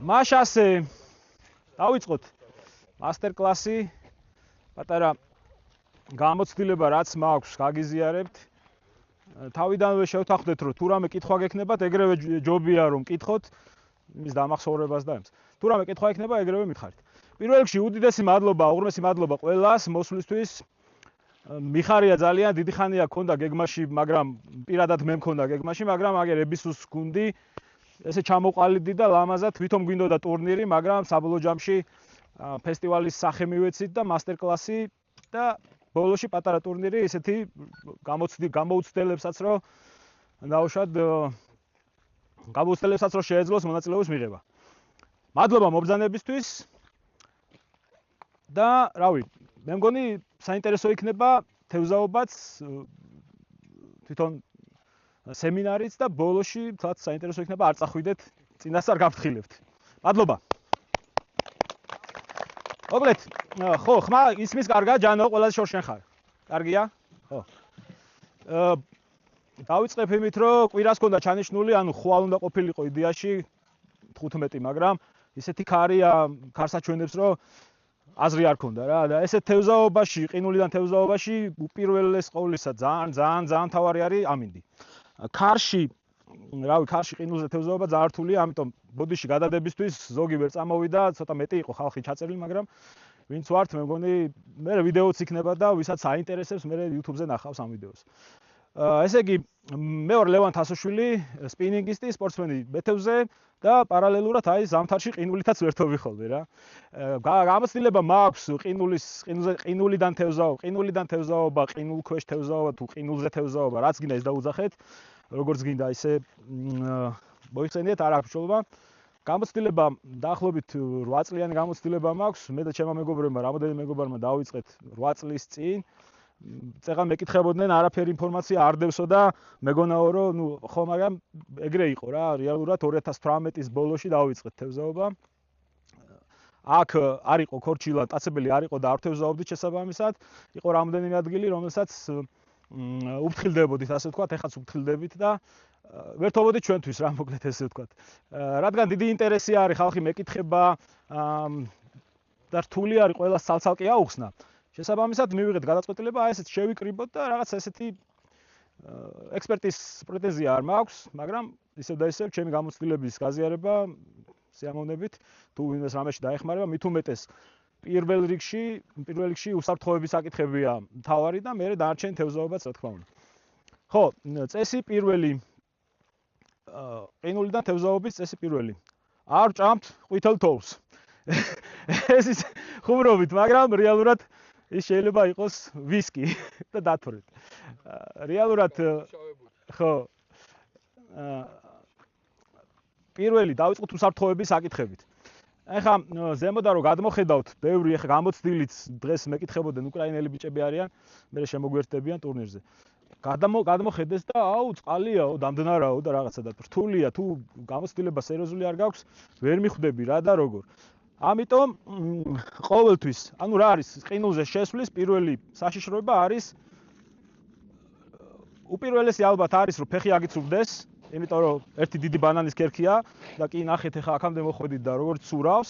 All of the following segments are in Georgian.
მაშ ასე დავიწყოთ მასტერ-კლასი, პატარა გამოცდილება რაც მაქვს გაგიზიარებთ. თავიდანვე შევთანხმდეთ რომ თუ რამე კითხვა გექნებათ, ეგრევე ჯობია რომ კითხოთ იმის დამახსოვრებას და იმს. თუ რამე კითხვა ექნება, ეგრევე მითხარით. პირველ რიგში უდიდესი მადლობა, უღრმესი მადლობა ყველას მოსვლისთვის. მიხარია ძალიან, დიდი ხანია გქონდა გეგმაში, მაგრამ პირადად მე მქონდა გეგმაში, მაგრამ აგერ ებისუს გუნდი ესე ჩამოყალიბდი და ლამაზად თვითონ გვინდოდა ტურნირი, მაგრამ საბოლოო ჯამში ფესტივალის სახე მივეცით და მასტერ-კლასი და ბოლოში პატარა ტურნირი ესეთი გამოუცდელებსაც რომ დაუშვათ გამოუცდელებსაც რომ შეეძლოს მონაწილეობის მიღება. მადლობა მობრძანებისთვის და რავი, მე მგონი საინტერესო იქნება თევზაობაც თვითონ სემინარიც და ბოლოში თვათ საინტერესო იქნება არ წახვიდეთ, წინასწარ გავფრთხილებთ. მადლობა. მოკლედ, ხო, ხმა ისმის კარგა, ჯანო, ყველაზე შორს შენ ხარ. კარგია? ხო. დავიწყებ იმით, რომ კვირას ქონდა ჩანიშნული, ანუ ხვალ უნდა ყოფილიყო იდეაში 15, მაგრამ ისეთი ქარია, ქარს აჩვენებს, რომ აზრი არ ქონდა რა და ესეთ თევზაობაში, ყინულიდან თევზაობაში უპირველეს ყოვლისა ძალიან თავარი არის ამინდი. ქარში, რავი, ქარში ყინულზე თევზაობა ძალიან რთულია, ამიტომ ბოდიში გადადებისთვის ზოგი ვერ წამოვიდა, ცოტა მეტი იყო ხალხი ჩაწერილი, მაგრამ ვინც ვართ, მე მგონი მე ვიდეოც იქნება და ვისაც აინტერესებს, მე YouTube-ზე ნახავს ამ ვიდეოს. ესე იგი, მე ვარ ლევან თასოშვილი, სპინინგისტი, სპორტსმენი ბეთევზე და პარალელურად აი ზამთარში ყინულითაც ვერთობი ხოლმე რა. გამოცდილება მაქვს ყინულიდან თევზაობა, ყინულქვეშ თევზაობა თუ ყინულზე თევზაობა, რაც გინდა ის დაუძახეთ, როგორც გინდა ისე მოიხსენიეთ, არ აქვს მნიშვნელობა. გამოცდილება დაახლოებით 8 წლიანი გამოცდილება მაქვს, მე და ჩემმა მეგობრებმა, რამოდენიმე მეგობარმა დავიწყეთ 8 წლის წინ. წეგან მეკითხებოდნენ, არაფერი ინფორმაცია არ დევსო და მეგონაო რომ ხო, მაგრამ ეგრე იყო რა, რეალურად 2018-ის ბოლოში დავიწყეთ თევზაობა. აქ არ იყო ქორჩილა, ტაცებელი არ იყო და არ თევზაობდით შესაბამისად, იყო რამოდენიმე ადგილი, რომელსაც უფრთხილდებოდით, ასე ვთქვათ, ეხაც უფრთხილდებით და ვერთობოდით ჩვენთვის რა, მოკლედ ესე ვთქვათ. რადგან დიდი ინტერესი არის, ხალხი მეკითხება და რთული არის ყველას ცალ-ცალკე აუხსნა. შესაბამისად მივიღეთ გადაწყვეტილება, აი ესეთ შევიკრიბოთ და რაღაც ესეთი ექსპერტის პრეტენზია არ მაქვს, მაგრამ ისევ და ისევ ჩემი გამოცდილების გაზიარება სიამოვნებით, თუ ვინმეს რამეში დაეხმარება, მით უმეტეს პირველ რიგში უსაფრთხოების საკითხებია მთავარი და მე დანარჩენი თევზაობაც რა თქმა უნდა. ხო, წესი პირველი ყინულიდან თევზაობის წესი პირველი. არ ჭამთ ყვითელ თოვლს. ეს ის ხუმრობით, მაგრამ რეალურად ის შეიძლება იყოს ვისკი და დათვრეთ. რეალურად ხო. პირველი დავიწყოთ უსაფრთხოების საკითხებით. ეხლა ზემოდან რომ გადმოხედავთ, ბევრი ეხლა გამოცდილიც დღეს მეკითხებოდნენ უკრაინელი ბიჭები არიან, მე შემოგვერთდებიან ტურნირზე. გადმოხედეს და აუ წყალიაო, დამდნარაო და რაღაცა და რთულია, თუ გამოცდილება სერიოზული არ გაქვს, ვერ მიხვდები რა და როგორ. ამიტომ ყოველთვის, ანუ რა არის ყინულზე შესვლის პირველი საშიშროება არის უპირველესი ალბათ არის რომ ფეხი აგიწურდეს, იმიტომ რომ ერთი დიდი ბანანის ქერქია და კი ნახეთ ახლა აქამდე მოხვედით და როგორც ცურავს,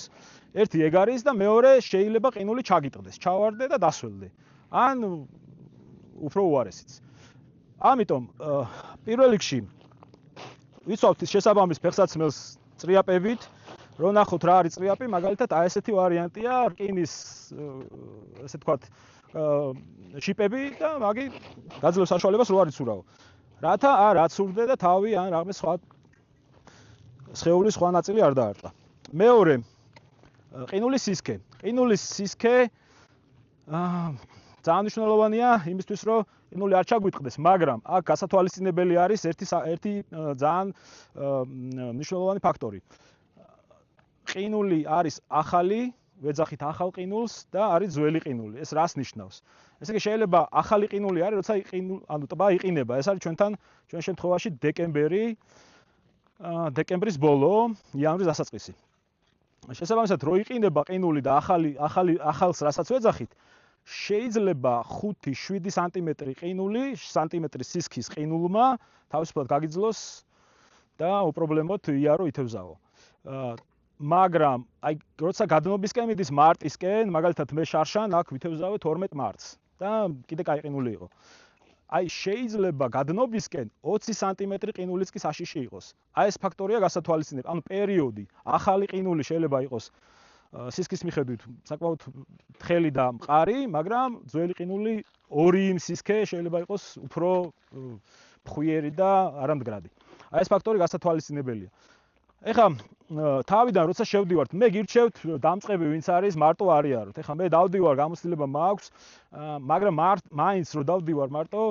ერთი ეგ არის და მეორე შეიძლება ყინული ჩაგიტყდეს, ჩავარდე და დასველდე. ან უფრო უარესიც. ამიტომ პირველ რიგში ვიცავთ შესაბამის ფეხსაცმელს წრიაპებით, რომ ნახოთ რა არის წრიაპი, მაგალითად აი ესეთი ვარიანტია, რკინის ესე ვთქვათ შიპები და მაგი გაძლევს საშუალებას რო არის ცურავ. რათა არ აცურდე და თავი ან რაღაც სხვა სხეულის სხვა ნაწილი არ დაარტყა. მეორე ყინულის სისქე. ყინულის სისქე ძალიან მნიშვნელოვანია იმისთვის, რომ ყინული არ ჩაგვიტყდეს, მაგრამ აქ გასათვალისწინებელი არის ერთი ძალიან მნიშვნელოვანი ფაქტორი. ყინული არის ახალი, ვეძახით ახალ ყინულს და არის ძველი ყინული. ეს რას ნიშნავს? ესე იგი შეიძლება ახალი ყინული არის, როცა ანუ ტბა იყინება. ეს არის ჩვენ შემთხვევაში დეკემბრის ბოლო, იანვრის დასაწყისი. შესაბამისად, რო იყინება ყინული და ახალს რასაც ვეძახით, შეიძლება 5-7 სანტიმეტრი ყინული, სანტიმეტრის სისქის ყინულმა თავისუფლად გაგიძლოს და უპრობლემოდ იარო ითევზაო. მაგრამ აი როცა გადნობისკენ მიდის მარტისკენ, მაგალითად მე შარშან აქ ვითევზავე 12 მარტს და კიდე კაი ყინული იყო. აი შეიძლება გადნობისკენ 20 სანტიმეტრი ყინულიც კი საშიში იყოს. აი ეს ფაქტორია გასათვალისწინებელი. ანუ პერიოდი, ახალი ყინული შეიძლება იყოს სისქის მიხედვით საკმაოდ თხელი და მყარი, მაგრამ ძველი ყინული 2 იმ სისქე შეიძლება იყოს უფრო ფხვიერი და არამდგრადი. აი ეს ფაქტორი გასათვალისწინებელია. ეხლა თავიდან როცა შევდივართ, მე გირჩევთ დამწყები ვინც არის, მარტო არიაროთ. ეხლა მე დავდივარ, გამოცდილება მაქვს, მაგრამ მაინც რო დავდივარ მარტო,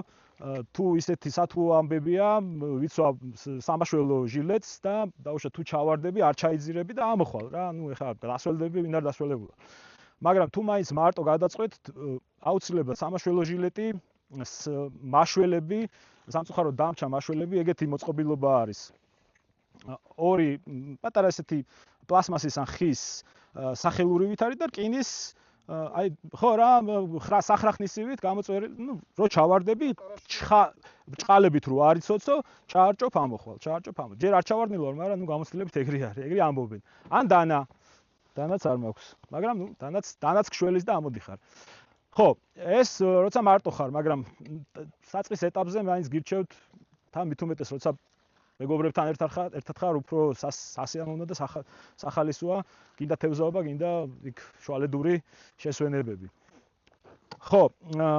თუ ისეთი სათულო ამბებია, ვიცვა სამაშველო ჟილეტს და დაუშვათ თუ ჩავარდები, არ ჩაიძირები და ამოხვალ რა. ნუ ეხლა დასველდები, ვინ არ დასველებულა. მაგრამ თუ მაინც მარტო გადაწყვეტ, აუცილებლად სამაშველო ჟილეტი, მაშველები, სამწუხაროდ დამჭა მაშველები, ეგეთი მოწყობილობა არის. ორი პატარა ესეთი პლასმასის ან ხის სახელურივით არის და რკინის აი ხო რა სახრახნისივით გამოწვერი, ნუ რო ჩავარდები, ბრჭყალებით რო არ იცოცო, ჩაარჭოფ ამოხვალ. ჯერ არ ჩავარდნილ ვარ, მაგრამ ნუ გამოცდილებით ეგრე არის, ეგრე ამბობენ. ან დანაც არ მაქვს, მაგრამ ნუ დანაც გშველის და ამოდიხარ. ხო, ეს როცა მარტო ხარ, მაგრამ საწყის ეტაპზე მაინც გირჩევთ თან მით უმეტეს როცა მეგობრებთან ერთად ხარ, უფრო სასიამოვნო და სახალისოა, გინდა თევზაობა, გინდა იქ შუალედური შესვენებები. ხო,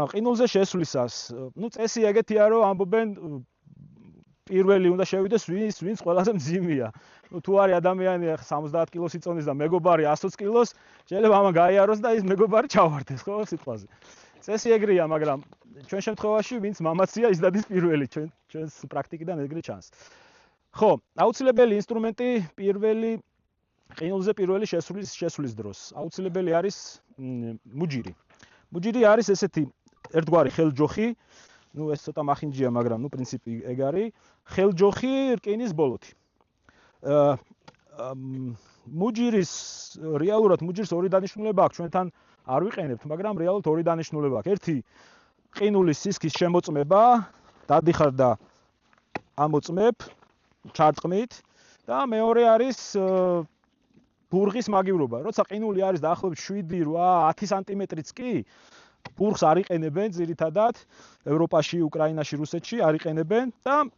ყინულზე შესვლისას, ნუ წესი ეგეთია, რომ ამბობენ პირველი უნდა შევიდეს ვინც ყველაზე მძიმეა. ნუ თუ არის ადამიანი 70 კილოს იწონის და მეგობარი 120 კილოს, შეიძლება ამან გაიაროს და ის მეგობარი ჩავარდეს, ხო, სიტყვაზე. წესი ეგრეა, მაგრამ ჩვენ შემთხვევაში ვინც მამაცია, ის დადის პირველი, ჩვენს პრაქტიკიდან ეგრე ჩანს. ხო, აუცილებელი ინსტრუმენტი ყინულზე პირველი შესვლის დროს. აუცილებელი არის მუჯირი. მუჯირი არის ესეთი ერთგვარი ხელჯოხი, ნუ ეს ცოტა მახინჯია, მაგრამ ნუ პრინციპი ეგ არის, ხელჯოხი რკინის ბოლოთი. რეალურად მუჯირს ორი დანიშნულება აქვს, ჩვენთან არ ვიყენებთ, მაგრამ რეალურად ორი დანიშნულება აქვს. ერთი ყინულის სისქის შემოწმება, დადიხარ და ამოწმებ ჩარწყმით და მეორე არის ბურღის მაგივრობა. როცა ყინული არის დაახლოებით 7, 8, 10 სანტიმეტრიც კი, ბურღს არ იყენებენ ძირითადად, ევროპაში, უკრაინაში, რუსეთში არ იყენებენ და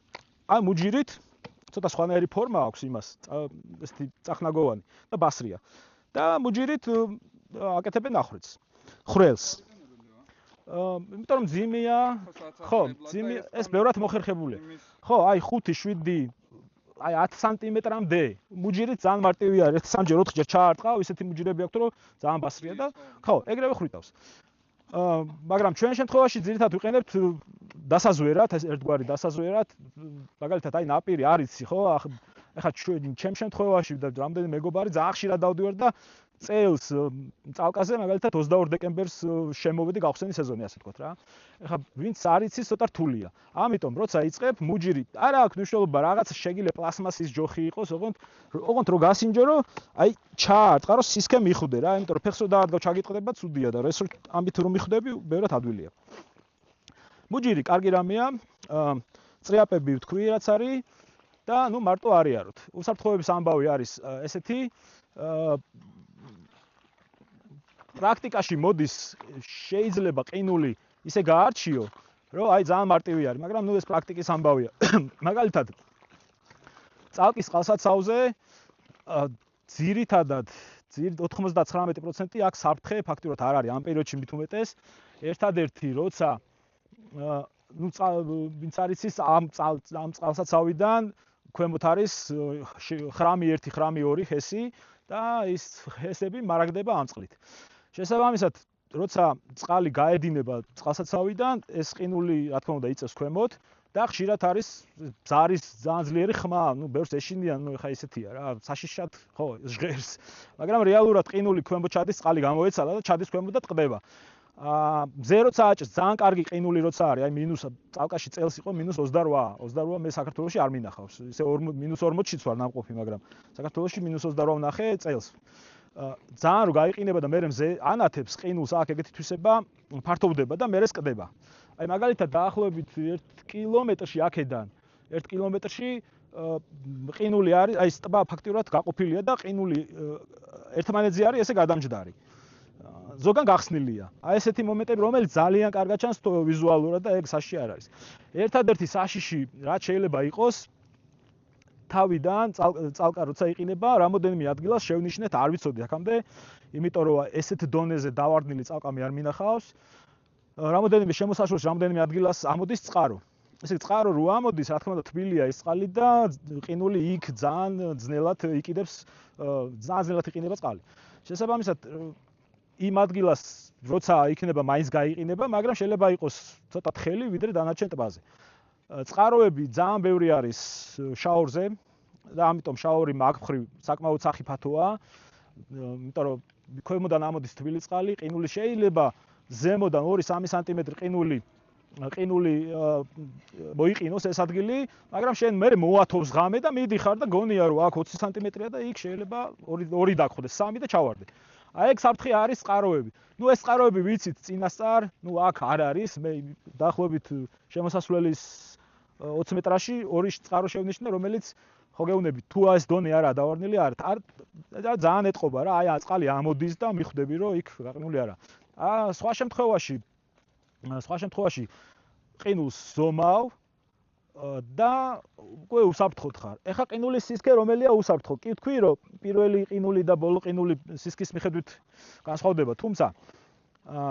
აი მუჯირით ცოტა სხვანაირი ფორმა აქვს იმას, ესეთი წახნაგოვანი და ბასრია. და მუჯირით აკეთებენ ხვრელს. იმიტომ რომ მძიმეა, ხო, ეს ბევრად მოხერხებულია. ხო, აი 5, 7 აი 10 სანტიმეტრამდე მუჯირით ძალიან მარტივი არის. 3-ჯერ 4-ჯერ ჩაარტყავ, ისეთი მუჯირები აქვს, რომ ძალიან ბასრია და ხო, ეგრევე ხვიტავს. მაგრამ ჩვენ შემთხვევაში ძირითადად ვიყენებთ დასაზვერად, ეს ერთგვარი დასაზვერად, მაგალითად აი ნაპირი არ იცი, ხო? ახლა ჩემ შემთხვევაში და რამდენი მეგობარი ძალიან ხშირად დავდივარ და წელს წალკაზე მაგალითად 22 დეკემბერს შემოვედი გავხსენი სეზონი, ასე ვთქვათ რა. ახლა ვინც არ იცის, ცოტა რთულია. ამიტომ როცა იწყებ მუჯირი, არა აქვს მნიშვნელობა რაღაც შეგილე პლასმასის ჯოხი იყოს, ოღონდ რო გასინჯერო, აი ჩაარტყა, რომ სისქე მიხვდე რა, იმიტომ რომ ფეხს რო დაარდგავ ჩაგიტყდება, ცუდია და ეს ამით რომ მიხვდები, ბევრად ადვილია. მუჯირი კარგი რამეა, წრიაპები ვთქვი, რაც არის და ნუ მარტო არიაროთ. უსაფრთხოების ამბავი არის ესეთი, პრაქტიკაში მოდის შეიძლება ყინული ისე გაარჩიო, რომ აი ძალიან მარტივი არის, მაგრამ ნუ ეს პრაქტიკის ამბავია. მაგალითად, წალკის წყალსაცავზე ძირითადად 99% აქ საფრთხე ფაქტიურად არ არის, ამ პერიოდში მით უმეტეს. ერთადერთი როცა ნუ ვინც არის ის ამ წყალსაცავიდან ქვემოთ არის ხრამი 1, ხრამი 2 ხესი და ის ხესები მარაგდება ამ წყლით. შესაბამისად, როცა წყალი გაედინება წყალსაცავიდან, ეს ყინული, რა თქმა უნდა, იწევს ქვემოთ და ხშირად არის ზარის ძალიან ძლიერი ხმა, ნუ ბევრს ეშინიან, ნუ ეხა ისეთია რა, საშიშად, ხო, ჟღერს. მაგრამ რეალურად ყინული ქვემოთ ჩადის, წყალი გამოეცალა და ჩადის ქვემოთ და ტყდება. მზე როცა აჭს, ძალიან კარგი ყინული როცა არის, აი მინუს წალკაში წელს იყო -28 მე საქართველოში არ მინახავს. ისე -40-შიც ვარ ნამყოფი, მაგრამ საქართველოში -28 ვნახე წელს. ძალიან რო გაიყინება და მერე მზე ანათებს ყინულს აქ ეგეთი თვისება ფართოვდება და მერე სკდება. აი მაგალითად დაახლოებით 1 კილომეტრში აქედან 1 კილომეტრში ყინული არის, აი ეს ტბა ფაქტიურად გაყოფილია და ყინული ერთმანეთზე არის ესე გადამჯდარი. ზოგან გახსნილია. აი ესეთი მომენტები, რომელიც ძალიან კარგად ჩანს ვიზუალურად და ეგ საში არ არის. ერთადერთი საშიში რაც შეიძლება იყოს თავიდან წალკა როცა იყინება, რამოდენიმე ადგილას შევნიშნეთ, არ ვიცოდი აქამდე, იმიტომ რომ ესეთ დონეზე დავარდნილი წალკა მე არ მინახავს. რამოდენიმე შემოსაშორს რამოდენიმე ადგილას ამოდის წყარო. ესე წყარო რო ამოდის, რა თქმა უნდა, თბილია ეს წყალი და ყინული იქ ძალიან ძნელად იყიდებს, ძალიან ძნელად იყინება წყალი. შესაბამისად, იმ ადგილას როცა იქნება მაინც გაიყინება, მაგრამ შეიძლება იყოს ცოტა თხელი ვიდრე დანარჩენ ტბაზე. წყაროები ძალიან ბევრი არის შაორზე და ამიტომ შაორი მაგ მხრივ საკმაოდ სახიფათოა, იმიტომ რომ ქვემოდან ამოდის თბილი წყალი, ყინული შეიძლება ზემოდან 2-3 სანტიმეტრი ყინული მოიყინოს ეს ადგილი, მაგრამ შენ მე მოათოვს ღამე და მიდიხარ და გონია რომ აქ 20 სანტიმეტრია და იქ შეიძლება 2 დაგხვდეს, 3 და ჩავარდე. აი ეგ საფრთხე არის წყაროები. ნუ ეს წყაროები ვიცით წინასწარ, ნუ აქ არ არის, მე დაახლოებით შემოსასვლელის 20 მეტრაში 2 წყარო შევნიშნე, რომელიც ხო გეუბნებით, თუ ეს დონე არაა დავარდნილი, ძალიან ეტყობა რა, აი წყალი ამოდის და მიხვდები რომ იქ გაყინული არა. სხვა შემთხვევაში ყინულს ზომავ და უკვე უსაფრთხოდ ხარ. ეხა ყინულის სისქე რომელია უსაფრთხო? კი თქვი რომ პირველი ყინული და ბოლო ყინული სისქის მიხედვით განსხვავდება, თუმცა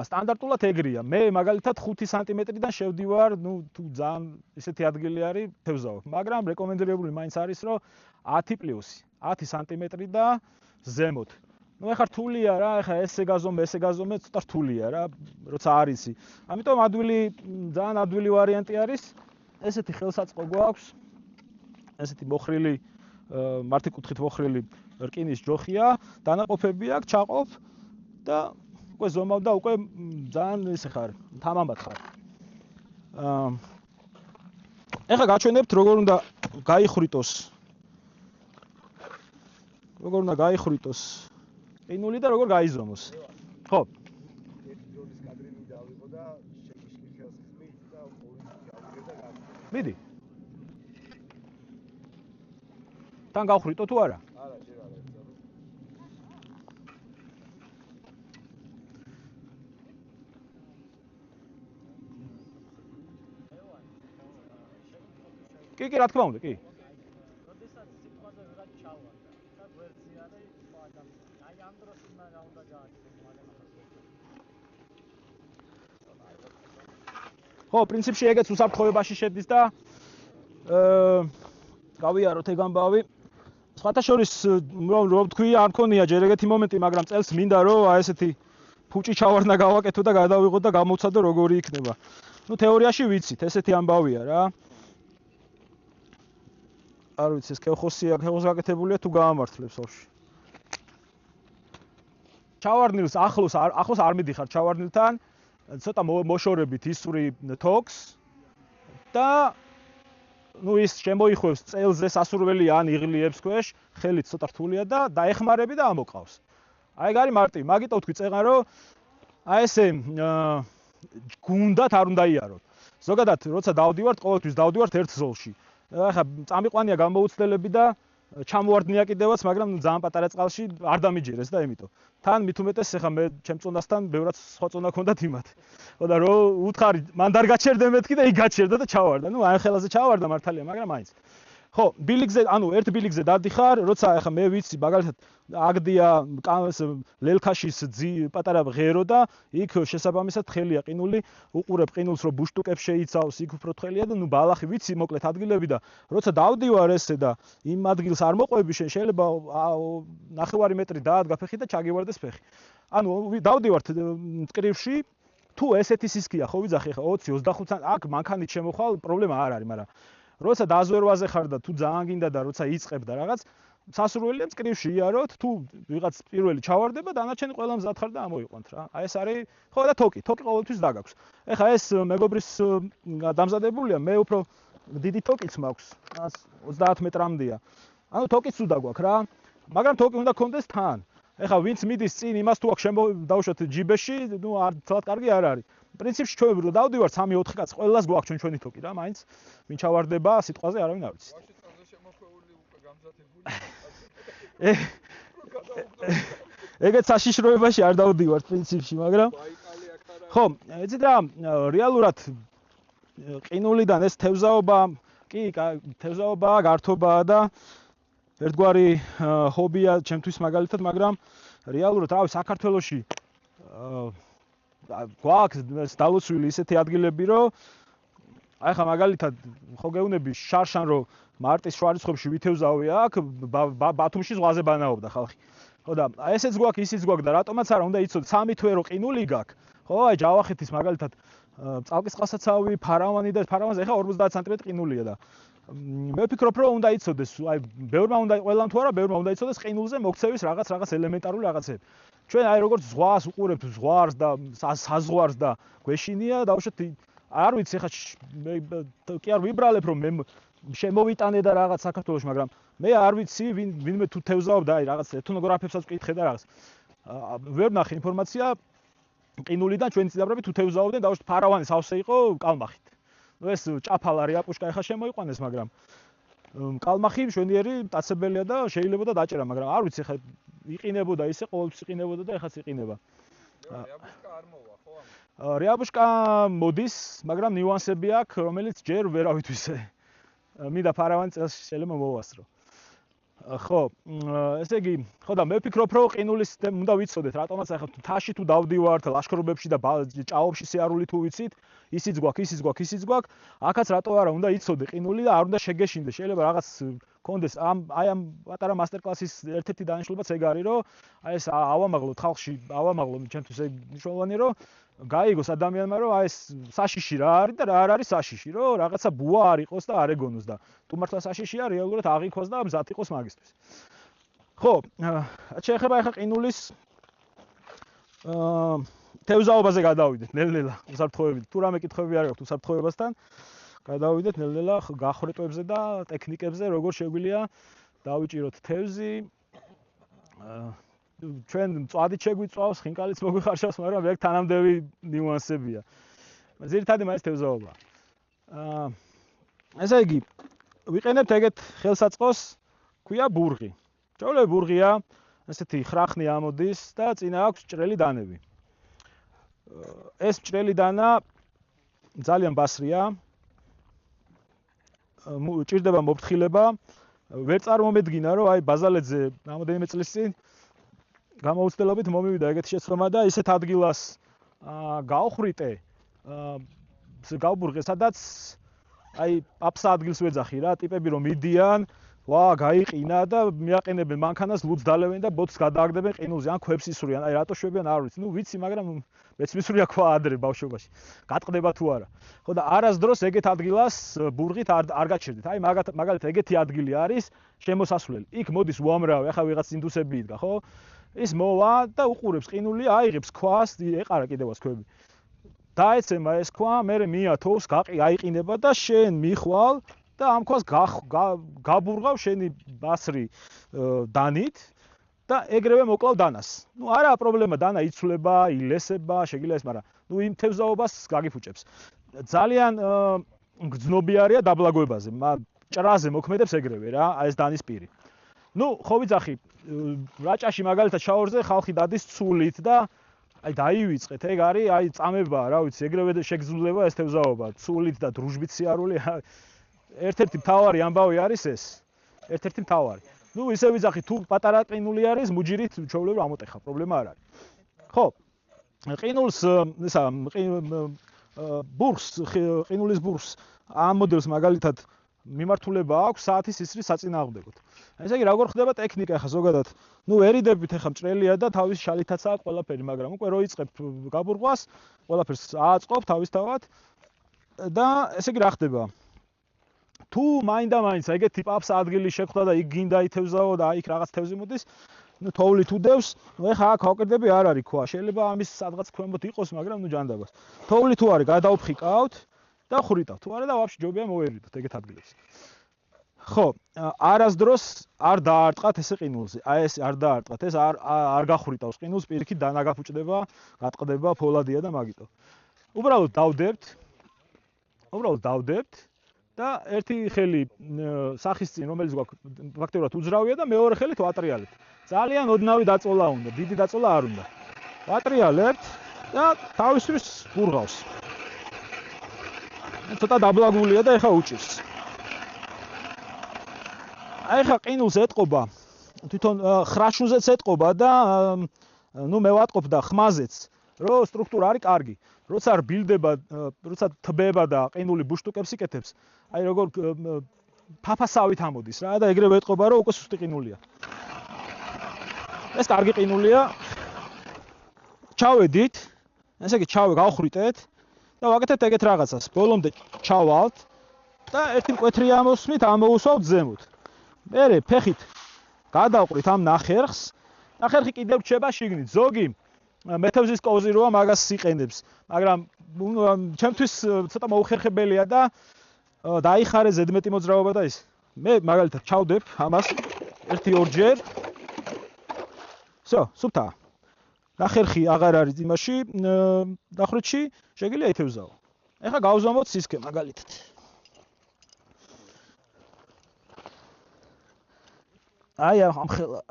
სტანდარტულად ეგრეა. მე მაგალითად 5 სანტიმეტრიდან შევდივარ, ნუ თუ ძალიან ისეთი ადგილი არის, თევზაობ. მაგრამ რეკომენდებული მაინც არის რომ 10+ 10 სანტიმეტრი და ზემოთ. ნუ ეხა რთულია რა, ეხა ესე გაზომე, ცოტა რთულია რა, როცა არ იცი. ამიტომ ძალიან ადვილი ვარიანტი არის. ესეთი ხელსაწყო გვაქვს. ესეთი მოხრილი, მართიკუთხით მოხრილი რკინის ჯოხია, დანაყოფები აქვს, ჩაყოფ და უკვე ზომავ და უკვე ძალიან ისე ხარ, თამამად ხარ. ეხა გაჩვენებთ როგორ უნდა გაიხრიტოს ყინული და როგორ გაიზომოს. ხო. მიდი. თან გავხრიტო თუ არა? არა, ჯერ არა. კი, რა თქმა უნდა, კი. როდესაც სიტყვაზე ვიღაც ჩავარდა, და გვერდზე არის სხვა ადამიანი. აი ამ დროს უნდა გააკეთოს მაგალითად. ხო, პრინციპში ეგეც უსაფრთხოებაში შედის და გავიაროთ ეგ ამბავი. სხვათა შორის რომ თქვი, არ მქონია ჯერ ეგეთი მომენტი, მაგრამ წელს მინდა რომ აი ესეთი ფუჭი ჩავარდნა გავაკეთო და გადავიღო და გამოვცადო როგორი იქნება. ნუ თეორიაში ვიცით, ესეთი ამბავია რა. არ ვიცი, ეს ქეოხოსია, ქეოხოს გაკეთებულია თუ გაამართლებს ოვში. ჩავარდნილს ახლოს არ მიდიხარ ჩავარდნილთან. ცოტა მოშორებით ისვრი თოქს და ნუ ის შემოიხვევს წელზე სასურველი ან იღლიებს ქვეშ, ხელით ცოტა რთულია და დაეხმარები და ამოყავს. აი ეგ არის მარტივი. მაგიტო თქვი წეღან რომ აი ესე გუნდათ არ უნდა იაროთ. ზოგადად როცა დავდივართ, ყოველთვის დავდივართ ერთ ზოლში. ახლა წამიყვანია გამოუცდელები და ჩამოვარდნია კიდევაც, მაგრამ ძალიან პატარა წყალში არ დამიჯერეს და იმიტომ. თან მით უმეტეს ახლა მე ჩემ წონასთან ბევრად სხვა წონა ქონდათ იმათ. ხო და რო უთხარი, მან არ გაჩერდე მეთქი და იქ გაჩერდა და ჩავარდა. ნუ აი ხელაზე ჩავარდა მართალია, მაგრამ მაინც. ხო, ბილიგზე, ერთ ბილიგზე დადიხარ, როცა ახლა მე ვიცი, მაგალითად, აგდია ლელქაშის პატარა ღერო და იქ შესაბამისად თხელია ყინული, უყურებ ყინულს რომ ბუშტუკებს შეიცავს, იქ უფრო თხელია და ნუ ბალახი ვიცი, მოკლედ ადგილები და როცა დავდივარ ესე და იმ ადგილს არ მოყვები შენ, შეიძლება 9 მეტრი დაადგა ფეხი და ჩაგივარდეს ფეხი. ანუ დავდივართ მტკრივში, თუ ესეთი სისქია ხო ვიძახი ხა 20-25 აქ მანქანით შემოხვალ, პრობლემა არ არის, მაგრამ როცა დაზვერვაზე ხარ და თუ ძალიან გინდა და როცა იწყებ და რაღაც სასურველია მწკრივში იაროთ, თუ ვიღაც პირველი ჩავარდება, დანარჩენი ყველა მზად ხარ და ამოიყვანთ რა. აი ეს არის, ხო და თოკი ყოველთვის დაგაქვს. ეხა ეს მეგობრის დამზადებულია, მე უფრო დიდი თოკიც მაქვს, 30 მეტრამდეა. ანუ თოკიც უნდა გვაქვს რა, მაგრამ თოკი უნდა გქონდეს თან. ეხა ვინც მიდის წინ იმას თუ აქვს დავუშვათ ჯიბეში, ნუ არ ცალად კარგი არ არის. პრინციპში ჩვენ რო დავდივართ 3-4 კაცი, ყველას გვაქვს ჩვენი თოკი რა, მაინც ვინ ჩავარდება სიტყვაზე არავინ არ ვიცი. ეგეც საშიშროებაში არ დავდივართ პრინციპში, მაგრამ ხო, იცით რა, რეალურად ყინულიდან ეს თევზაობა, კი, თევზაობაა, გართობაა და ერთგვარი ჰობია ჩემთვის მაგალითად, მაგრამ რეალურად რავი საქართველოში გვაქვს დალოცვილი ისეთი ადგილები, რომ აი ხა მაგალითად ხო გეუბნები შარშან რომ მარტის შუარიცხოვში ვითევზავია აქ ბათუმში ზღვაზე ბანაობდა ხალხი. ხო და აი ესეც გვაქვს, ისიც გვაქვს და რატომაც არა უნდა იცოდეთ 3 თვე რო ყინული გაქვს. ხო, აი ჯავახეთის მაგალითად წალკის წყალსაცავი, ფარავანი და ფარავანზე ხა 50 სანტიმეტრი ყინულია და მე ვფიქრობ რომ უნდა იცოდეს, აი ბევრმა უნდა ყველამ თუ არა, ბევრმა უნდა იცოდეს ყინულზე მოქცევის რაღაც ელემენტარული რაღაცები. ჩვენ აი როგორც ზღვას უყურებთ, ზღვარს და საზღვარს და გვეშინია, დაუშვათ არ ვიცი ხა კი არ ვიბრალებ რომ მე შემოვიტანე და რაღაც საქართველოში, მაგრამ მე არ ვიცი ვინმე თუ თევზაობდა აი რაღაც ეთნოგრაფებსაც ვკითხე და რაღაც. ვერ ნახე ინფორმაცია ყინულიდან ჩვენი წინაპრები თუ თევზაობდნენ, დაუშვათ ფარავანის ავსე იყო კალმახით. ნუ ეს ჭაფალა რიაპუშკა ეხა შემოიყვანეს, მაგრამ კალმახი მშვენიერი მტაცებელია და შეიძლება და დაჭერა, მაგრამ არ ვიცი ხა იყინებოდა ისე ყოველთვის იყინებოდა და ეხაც იყინება. რიაპუშკა არ მოვა ხო ამ? რიაპუშკა მოდის, მაგრამ ნიუანსები აქვს, რომელიც ჯერ ვერავით ვისე. მინდა ფარავანი წელს შეიძლება მოვასწრო. ხო, ესე იგი, ხო და მე ვფიქრობ, რომ ყინულის უნდა ვიცოდეთ, რატომაც ახლა თაში თუ დავდივართ, ლაშქრობებში და ჭაობში სიარული თუ ვიცით, ისიც გვაქვს. აქაც რატო არა უნდა იცოდე ყინული და არ უნდა შეგეშინდე. შეიძლება რაღაც კონდეს აი ამ პატარა მასტერკლასის ერთ-ერთი დანიშნულებაც ეგ არის, რომ აი ეს ავამაღლოთ ხალხში, ჩემთვის ეგ მნიშვნელოვანია, რომ გაიგოს ადამიანმა, რომ აი ეს საშიში რა არის და რა არ არის საშიში, რომ რაღაცა ბუა არ იყოს და არ ეგონოს და თუ მართლა საშიშია, რეალურად აღიქოს და მზად იყოს მაგისთვის. ხო, შეეხება ახლა ყინულის თევზაობაზე გადავიდეთ ნელ-ნელა უსაფრთხოებით. თუ რამე კითხვები არ გაქვთ უსაფრთხოებასთან, გადავიდეთ ნელ-ნელა გახვრეტვებზე და ტექნიკებზე, როგორ შეგვიძლია დავიჭიროთ თევზი. ჩვენ მწვადით შეგვიწვავს, ხინკალიც მოგვიხარშავს, მაგრამ ეგ თანამდები ნიუანსებია. ძირითადად მაინც თევზაობაა. ესე იგი, ვიყენებთ ეგეთ ხელსაწყოს, ქვია ბურღი. ჩვეულებრივ ბურღია, ესეთი ხრახნი ამოდის და წინა აქვს ჭრელი დანები. ეს ჭრელი დანა ძალიან ბასრია. ჭირდება მოფრთხილება. ვერ წარმომედგინა, რომ აი ბაზალეთზე რამოდენიმე წლის წინ გამოუცდელობით მომივიდა ეგეთი შეცდომა და ისეთ ადგილას გავხრიტე, გავბურღე, სადაც აი აფსა ადგილს ვეძახი რა, ტიპები რომ მიდიან, გაიყინა და მიაყენებენ მანქანას, ლუდს დალევენ და ბოთს გადააგდებენ ყინულზე, ან ქვებს ისვრიან, აი რატო შვებიან არ ვიცი. ნუ ვიცი, მაგრამ მეც მისვრია ქვა ადრე ბავშვობაში. გატყდება თუ არა. ხო და არასდროს ეგეთ ადგილას ბურღით არ გაჩერდით. აი მაგალითად ეგეთი ადგილი არის შემოსასვლელი. იქ მოდის უამრავი, ახლა ვიღაც ინდუსები იდგა, ხო? ის მოვა და უყურებს ყინული, აიღებს ქვას, ეყარა კიდევაც ქვები. დაეცემა ეს ქვა, მერე მიათოვს, აიყინება და შენ მიხვალ და ამ ქვას გაბურღავ შენი ბასრი დანით და ეგრევე მოკლავ დანას. ნუ არაა პრობლემა, დანა იცვლება, ილესება, შეგიძლია ეს, მაგრამ ნუ იმ თევზაობას გაგიფუჭებს. ძალიან გრძნობიარია დაბლაგოებაზე, ჭრაზე მოქმედებს ეგრევე რა, აი ეს დანის პირი. ნუ ხო ვიცახი, რაჭაში მაგალითად შაორზე ხალხი დადის ცულით და აი დაივიწყეთ, ეგ არის, აი წამება, რა ვიცი, ეგრევე შეგძლება ეს თევზაობა, ცულით და დრუჟბით სიარული. ერთ-ერთი მთავარი ამბავი არის ეს. ერთ-ერთი მთავარი. ნუ ისე ვიძახი, თუ პატარა ყინული არის, მუჯირით ჩვეულებრივ ამოტეხა, პრობლემა არ არის. ხო. ყინულს, ისა, ბურგს, ყინულის ბურგს ამ მოდელს მაგალითად მიმართულება აქვს საათის ისრის საწინააღმდეგოდ. ესე იგი, როგორ ხდება ტექნიკა ახლა ზოგადად? ნუ ერიდებით ახლა მჭრელია და თავის შალითაც აქვს ყველაფერი, მაგრამ უკვე რო იწყებ გაბურღვას, ყველაფერს ააწყობ თავისთავად და ესე იგი რა ხდება? თუ მაინდა-მაინც ეგეთი აფსა ადგილი შეგხვდა და იქ გინდა ითევზაო და იქ რაღაც თევზი მოდის, ნუ თოვლით უდევს, ნუ ეხა აქ ავკერდები არ არის ქვა, შეიძლება ამის სადღაც ქვემოთ იყოს, მაგრამ ნუ ჯანდაბას. თოვლი თუ არის, გადავფხიკავთ და ხრიტავთ. თუ არა და ვაფშე ჯობია მოვერიდოთ ეგეთ ადგილებში. ხო, არასდროს არ დაარტყათ ესე ყინულზე. აი ეს არ დაარტყათ, ეს არ გახრიტავს ყინულს, პირიქით დანა გაფუჭდება, გატყდება, ფოლადია და მაგიტო. უბრალოდ დავდებთ და ერთი ხელი სახის წინ, რომელიც გვაქვს ფაქტობრივად უძრავია და მეორე ხელით ვატრიალებთ. ძალიან ოდნავი დაწოლა უნდა, დიდი დაწოლა არ უნდა. ვატრიალებთ და თავისთვის ბურღავს. ცოტა დაბლაგულია და ეხა უჭირს. აი ხა ყინულს ეტყობა, თვითონ ხრაშუნზეც ეტყობა და ნუ მე ვატყობ და ხმაზეც, რომ სტრუქტურა არის კარგი. როცა რბილდება, როცა თბება და ყინული ბუშტუკებს იკეთებს, აი როგორ ფაფასავით ამოდის რა და ეგრევე ეტყობა, რომ უკვე სუსტი ყინულია. ეს კარგი ყინულია. ჩავედით, ესე იგი გავხრიტეთ და ვაკეთებთ ეგეთ რაღაცას. ბოლომდე ჩავალთ და ერთი მკვეთრი ამოსვით ამოუსვავთ ზემოთ. მერე ფეხით გადავყრით ამ ნახერხს. ნახერხი კიდევ რჩება შიგნით. ზოგი მეთევზის კოვზი როა მაგას იყენებს, მაგრამ ჩემთვის ცოტა მოუხერხებელია და დაიხარე ზედმეტი მოძრაობა და ის. მე მაგალითად ჩავდებ ამას 1-2 ჯერ. всё, სუფთა. ნახერხი აღარ არის იმაში, დახვრიტში შეგიძლია ითევზაო. ეხლა გავზომოთ სისქე მაგალითად. აი ამ ხელა.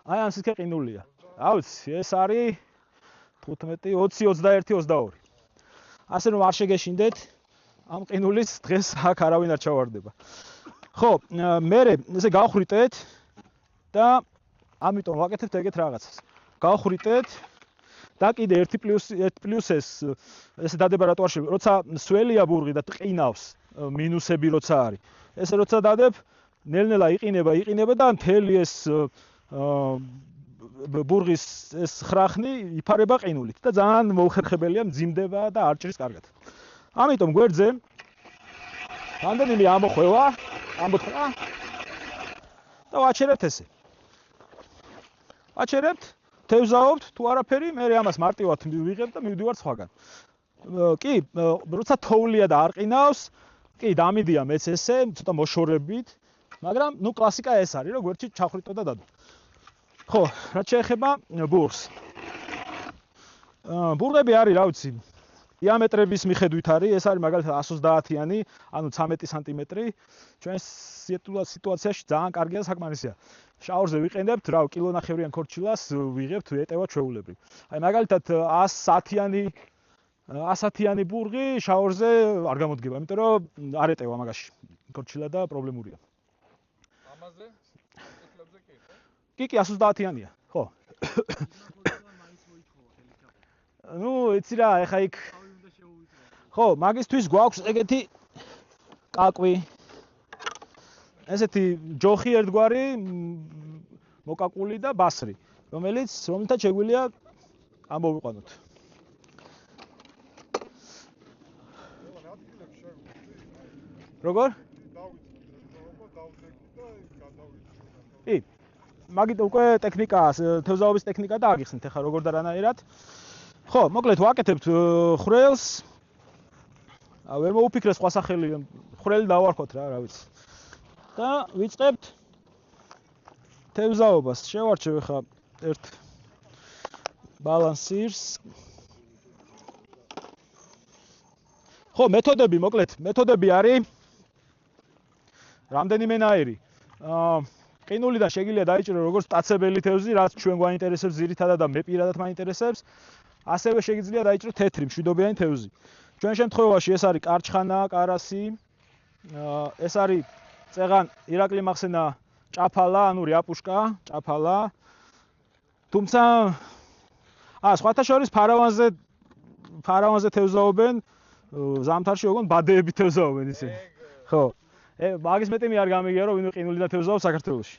აი ამ სისქე ყინულია. რა ვიცი, ეს არის 15, 20, 21, 22. ასე რომ არ შეგეშინდეთ ამ ყინულის დღეს აქ არავინ არ ჩავარდება. ხო, მე ესე გავხრიტეთ და ამიტომ ვაკეთებთ ეგეთ რაღაცას. გავხრიტეთ და კიდე 1+1+S ესე დადება რატო არ შეიძლება, როცა სველია ბურღი და ტყინავს მინუსები როცა არის. ესე როცა დადებ, ნელ-ნელა იყინება და მთელი ეს ბურღის ეს ხრახნი იფარება ყინულით და ძალიან მოუხერხებელია, მძიმდება და არ ჭრის კარგად. ამიტომ გვერდზე რამდენიმე ამოხვევა და ვაჩერებთ ესე. ვაჩერებთ, თევზაობთ, თუ არაფერი, მე ამას მარტივად ვიღებ და მივდივარ სხვაგან. კი, როცა თოვლია და არ ყინავს, კი, დამიდია მეც ესე, ცოტა მოშორებით, მაგრამ ნუ კლასიკა ეს არის, რომ გვერდში ჩახრიტო და დადო. ხო, რაც შეეხება ბურგს. ბურგები არის, რა ვიცი, დიამეტრების მიხედვით არის, ეს არის მაგალითად 130-იანი, ანუ 13 სანტიმეტრი. ჩვენ სიტუაციაში ძალიან კარგია და საკმარისია. შაურზე ვიყენებთ, რა, კილონახევრიან ქორჩილას ვიღებთ ეტევა ჩვეულებრივ. აი მაგალითად 110-იანი ბურგი შაურზე არ გამოდგება, იმიტომ რომ არ ეტევა მაგაში ქორჩილა და პრობლემურია. ამაზე მოციქლებზე კი ხო? კი, 130-იანია, ხო. ნუ, იცი რა, ეხა იქ ხო, მაგისთვის გვაქვს ეგეთი კაკვი. ესეთი ჯოხი ერთგვარი მოკაკული და ბასრი, რომელთაც შეგვიძლია ამოვიყვანოთ. როგორ? კი, მაგით უკვე ტექნიკაა, თევზაობის ტექნიკა და აგიხსნით ახლა როგორ და რანაირად. ხო, მოკლედ ვაკეთებთ ხვრელს. ვერ მოუფიქრე სხვა სახელი, ხვრელი დავარქვათ რა ვიცი. და ვიწყებთ თევზაობას. შევარჩევ ახლა ერთ ბალანსირს. ხო, მეთოდები არის რამდენიმენაირი. ყინულიდან შეგიძლია დაიჭირო როგორც სტაცებელი თევზი, რაც ჩვენ გვაინტერესებს ძირითადად და მე პირადად მაინტერესებს, ასევე შეგიძლია დაიჭირო თეთრი მშვიდობიანი თევზი. ჩვენ შემთხვევაში ეს არის კარჩხანა, კარასი, ეს არის წეღან ირაკლი მახსენა ჭაფალა, ანუ რიაპუშკა, ჭაფალა. თუმცა სხვათა შორის ფარავანზე თევზაობენ, ზამთარში ოღონდ ბადეები თევზაობენ ისინი. ხო. მაგის მეტი მე არ გამიგია რომ ვინმე ყინულიდან თევზაობს საქართველოში.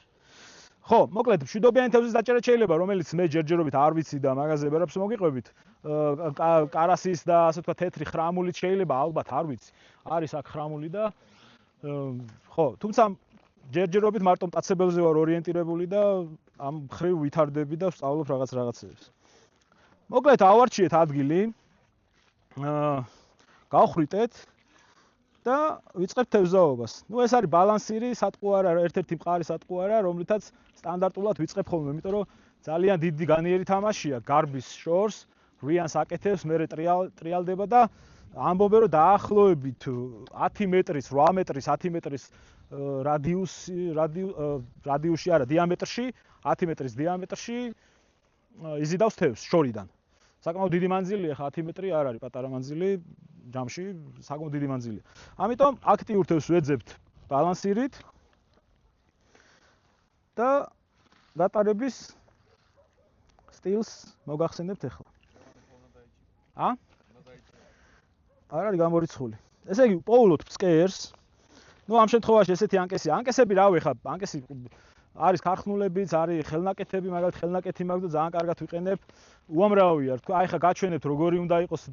ხო, მოკლედ მშვიდობიანი თევზის დაჭერა შეიძლება, რომელიც მე ჯერჯერობით არ ვიცი და მაგაზე ვერაფერს მოგიყვებით. კარასის და ასე ვთქვათ თეთრი ხრამულით შეიძლება, ალბათ არ ვიცი. არის აქ ხრამული და ხო, თუმცა ჯერჯერობით მარტო მტაცებელზე ვარ ორიენტირებული და ამ ხრივ ვითარდები და ვსწავლობ რაღაცებს. მოკლედ ავარჩიეთ ადგილი. გავხრიტეთ და ვიწყებთ თევზაობას. ნუ ეს არის ბალანსირი, სატყუ არა, ერთ-ერთი მყარი სატყუ არა, რომლითაც სტანდარტულად ვიწყებ ხოლმე, იმიტომ რომ ძალიან დიდი განიერი თამაშია გარბის შორს, რვიანს აკეთებს, მერე ტრიალდება და ამბობენ რომ დაახლოებით 10 მეტრის, 8 მეტრის, 10 მეტრის რადიუსში არა, დიამეტრში, 10 მეტრის დიამეტრში იზიდავს თევზს შორიდან. საკმაოდ დიდი მანძილია, ხა 10 მეტრი არ არის პატარა მანძილი, ჯამში საკმაოდ დიდი მანძილია. ამიტომ აქტიურ თევზს ვეძებთ ბალანსირით და გატარების სტილს მოგახსენებთ ახლა. არ არის გამორიცხული. ესე იგი, პოულობთ ფსკერს. ამ შემთხვევაში ესეთი ანკესები რავი ხა, ანკესი არის ქარხნულებიც, არის ხელნაკეთები, მაგალითად ხელნაკეთი მაქვს და ძალიან კარგად ვიყენებ. უამრავია, თქვა, აი ხა გაჩვენებთ როგორი უნდა იყოს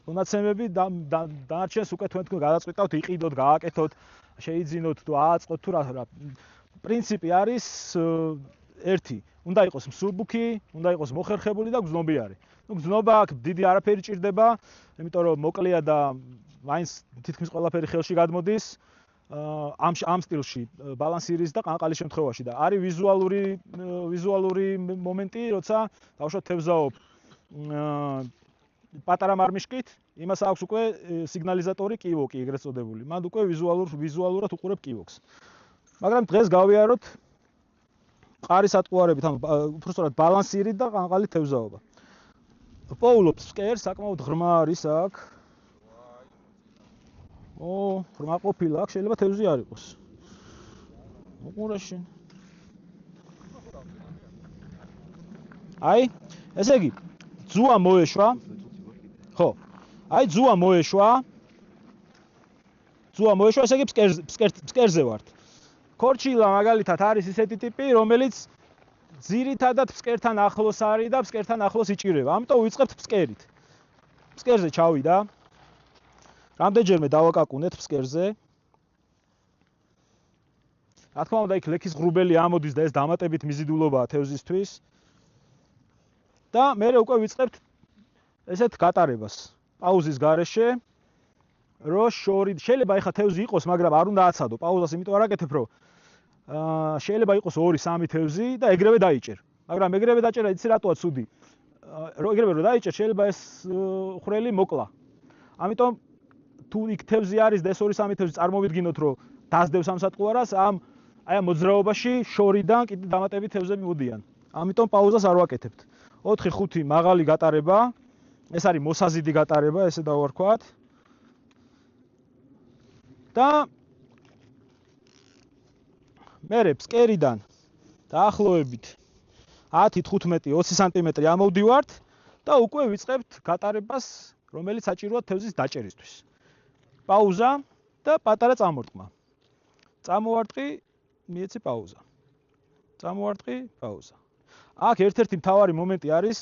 მონაცემები, დანარჩენს უკვე თქვენ გადაწყვეტავთ, იყიდოთ, გააკეთოთ, შეიძინოთ თუ ააწყოთ თუ რა. პრინციპი არის ერთი, უნდა იყოს მსუბუქი, უნდა იყოს მოხერხებული და გზნობიარი. გზნობა აქ დიდი არაფერი ჭირდება, იმიტომ რომ მოკლეა და მაინც თითქმის ყველაფერი ხელში გადმოდის. ამ სტილში ბალანსირის და ყანყალის შემთხვევაში და არის ვიზუალური მომენტი, როცა დავუშვათ თევზაობ პატარა მარმიშკით, იმას აქვს უკვე სიგნალიზატორი კივოკი ეგრეთ წოდებული. მან უკვე ვიზუალურად უყურებ კივოკს. მაგრამ დღეს გავიაროთ ყარის ატყუარებით, ანუ უბრალოდ ბალანსირით და ყანყალით თევზაობა. პოულობს ფსკერს, საკმაოდ ღრმა არის აქ. ღრმა ყოფილა აქ, შეიძლება თევზი არ იყოს. უყურეში. აი, ესე იგი, ძუა მოეშვა. ხო. აი, ძუა მოეშვა. ესე იგი ფსკერზე ვართ. ქორჩილა მაგალითად არის ისეთი ტიპი, რომელიც ძირითადად ფსკერთან ახლოს არის და ფსკერთან ახლოს იჭირება. ამიტომ ვიწყებთ ფსკერით. ფსკერზე ჩავიდა. რამდენჯერმე დავაკაკუნეთ ფსკერზე. რა თქმა უნდა, იქ ლექის ღრუბელი ამოდის და ეს დამატებით მიზიდულობაა თევზისთვის. და მე უკვე ვიწყებთ ესეთ გატარებას. პაუზის გარეშე, რო შეიძლება ეხა თევზი იყოს, მაგრამ არ უნდა აცადო პაუზას, იმიტომ არ აკეთებ, რომ შეიძლება იყოს 2-3 თევზი და ეგრევე დაიჭერ. მაგრამ ეგრევე დაჭერა იცი რატოა ცუდი? ეგრევე რო დაიჭერ, შეიძლება ეს ხვრელი მოკლა. ამიტომ თუ იქ თევზი არის და ეს 2-3 თევზი წარმოვიდგინოთ, რომ დასდევს ამ სატყუარას, ამ მოძრაობაში შორიდან კიდე დამატებით თევზები მოდიან. ამიტომ პაუზას არ ვაკეთებთ. 4-5 მაღალი გატარება, ეს არის მოსაზიდი გატარება, ესე დავარქვათ. და მერე ფსკერიდან დაახლოებით 10-15-20 სანტიმეტრი ამოვდივართ და უკვე ვიწყებთ გატარებას, რომელიც საჭიროა თევზის დაჭერისთვის. პაუზა და პატარა წამორტყმა. წამოვარტყი, მიეცი პაუზა. წამოვარტყი, პაუზა. აქ ერთ-ერთი მთავარი მომენტი არის